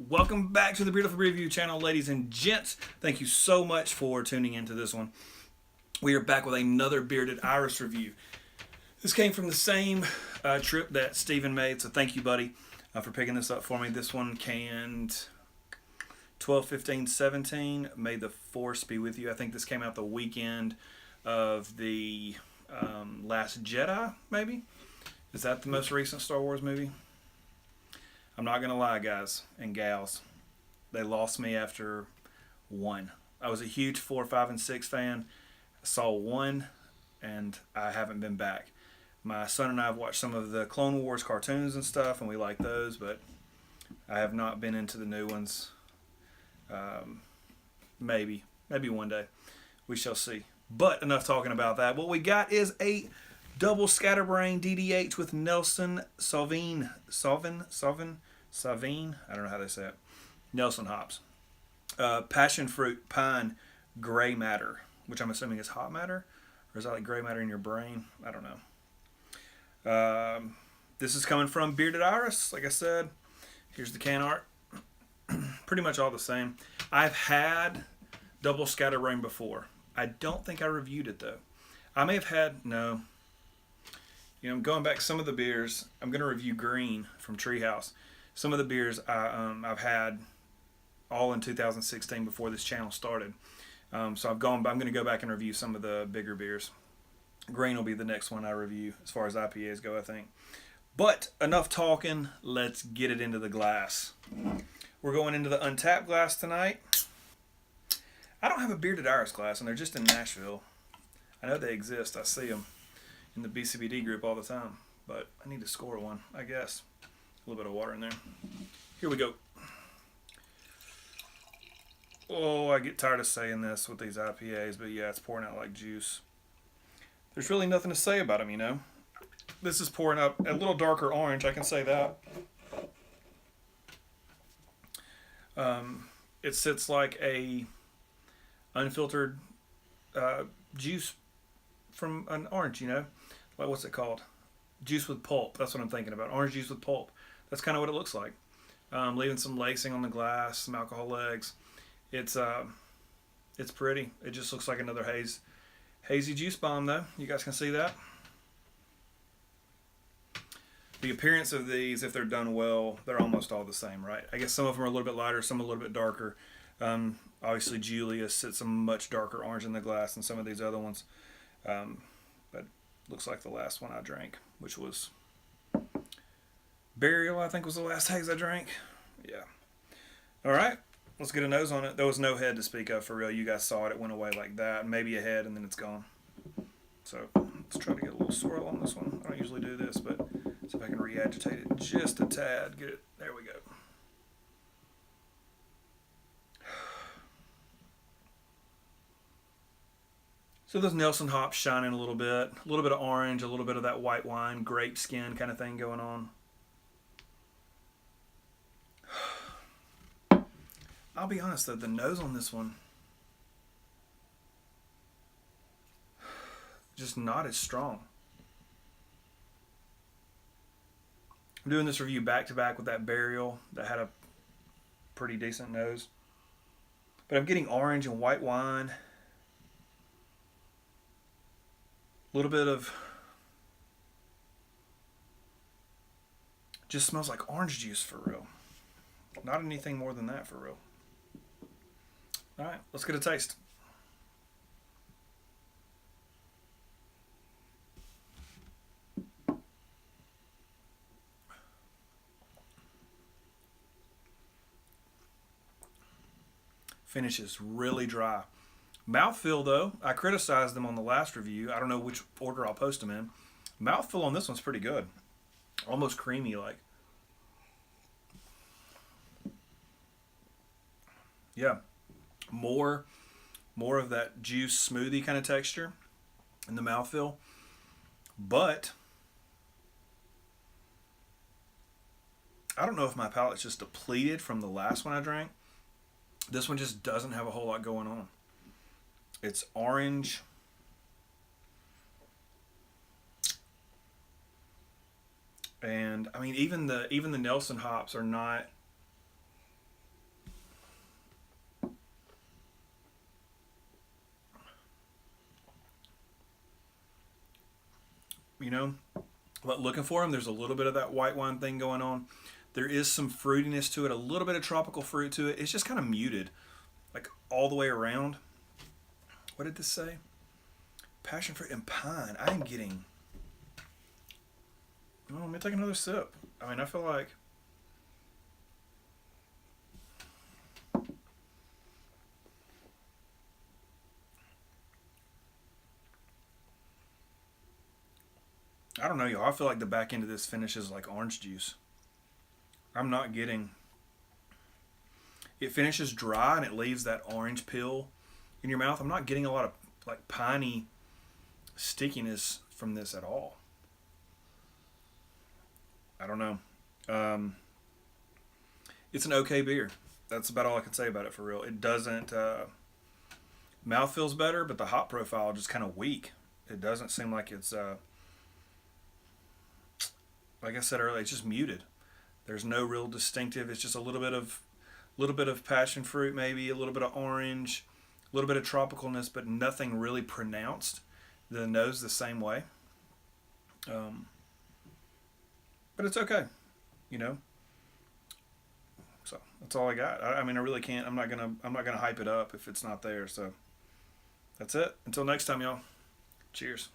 Welcome back to the Beautiful Review channel, ladies and gents. Thank you so much for tuning into this one. We are back with another Bearded Iris review. This came from the same trip that Steven made, so thank you, buddy, for picking this up for me. This one canned 12/15/17. May the Force be with you. I think this came out the weekend of the Last Jedi, maybe? Is that the most recent Star Wars movie? I'm not going to lie, guys and gals. They lost me after one. I was a huge 4, 5, and 6 fan. I saw one, and I haven't been back. My son and I have watched some of the Clone Wars cartoons and stuff, and we like those, but I have not been into the new ones. Maybe one day. We shall see. But enough talking about that. What we got is a double Scatterbrain DDH with Nelson Sauvin. I don't know how they say it. Nelson hops. Passion fruit, pine, gray matter, which I'm assuming is hot matter, or is that like gray matter in your brain? I don't know. This is coming from Bearded Iris. Like I said, here's the can art. Pretty much all the same. I've had double Scatterbrain before. I don't think I reviewed it though. I may have had no. I'm going back some of the beers. I'm going to review Green from Treehouse. Some of the beers I've had all in 2016 before this channel started. So I'm going to go back and review some of the bigger beers. Green will be the next one I review as far as IPAs go, I think. But enough talking. Let's get it into the glass. We're going into the untapped glass tonight. I don't have a Bearded Iris glass, and they're just in Nashville. I know they exist. I see them in the BCBD group all the time, but I need to score one, I guess. A little bit of water in there. Here we go. Oh, I get tired of saying this with these IPAs, but yeah, it's pouring out like juice. There's really nothing to say about them, This is pouring up a little darker orange, I can say that. It sits like a unfiltered juice from an orange, Like, what's it called? Juice with pulp. That's what I'm thinking about. Orange juice with pulp. That's kind of what it looks like. Leaving some lacing on the glass, some alcohol legs. It's pretty. It just looks like another hazy juice bomb, though. You guys can see that. The appearance of these, if they're done well, they're almost all the same, right? I guess some of them are a little bit lighter, some a little bit darker. Obviously, Julius sits a much darker orange in the glass than some of these other ones. But looks like the last one I drank, which was Burial, I think was the last haze I drank. Yeah. All right. Let's get a nose on it. There was no head to speak of for real. You guys saw it. It went away like that. Maybe a head, and then it's gone. So let's try to get a little swirl on this one. I don't usually do this, but see if I can re-agitate it just a tad. Get it. There we go. So those Nelson hops shining a little bit of orange, a little bit of that white wine, grape skin kind of thing going on. I'll be honest though, the nose on this one, just not as strong. I'm doing this review back to back with that Burial that had a pretty decent nose. But I'm getting orange and white wine. A little bit of, just smells like orange juice for real. Not anything more than that for real. All right, let's get a taste. Finish is really dry. Mouthfeel, though, I criticized them on the last review. I don't know which order I'll post them in. Mouthfeel on this one's pretty good. Almost creamy like. Yeah. More of that juice smoothie kind of texture in the mouthfeel. But I don't know if my palate's just depleted from the last one I drank. This one just doesn't have a whole lot going on. It's orange. And I mean, even the Nelson hops are not you know. But looking for them, there's a little bit of that white wine thing going on. There is some fruitiness to it, a little bit of tropical fruit to it. It's just kind of muted, like all the way around. What did this say? Passion fruit and pine. I am getting. Oh, let me take another sip. I mean, I feel like. I don't know, y'all. I feel like the back end of this finishes like orange juice. I'm not getting. It finishes dry and it leaves that orange peel in your mouth. I'm not getting a lot of like piney stickiness from this at all. I don't know. Um, it's an okay beer. That's about all I can say about it for real. It doesn't. Mouth feels better, but the hop profile just kind of weak. It doesn't seem like it's. Like I said earlier, it's just muted. There's no real distinctive. It's just a little bit of passion fruit, maybe a little bit of orange, a little bit of tropicalness, but nothing really pronounced. The nose the same way. Um, but it's okay, you know. So that's all I got. I mean, I really can't. I'm not gonna hype it up if it's not there. So that's it. Until next time, y'all. Cheers.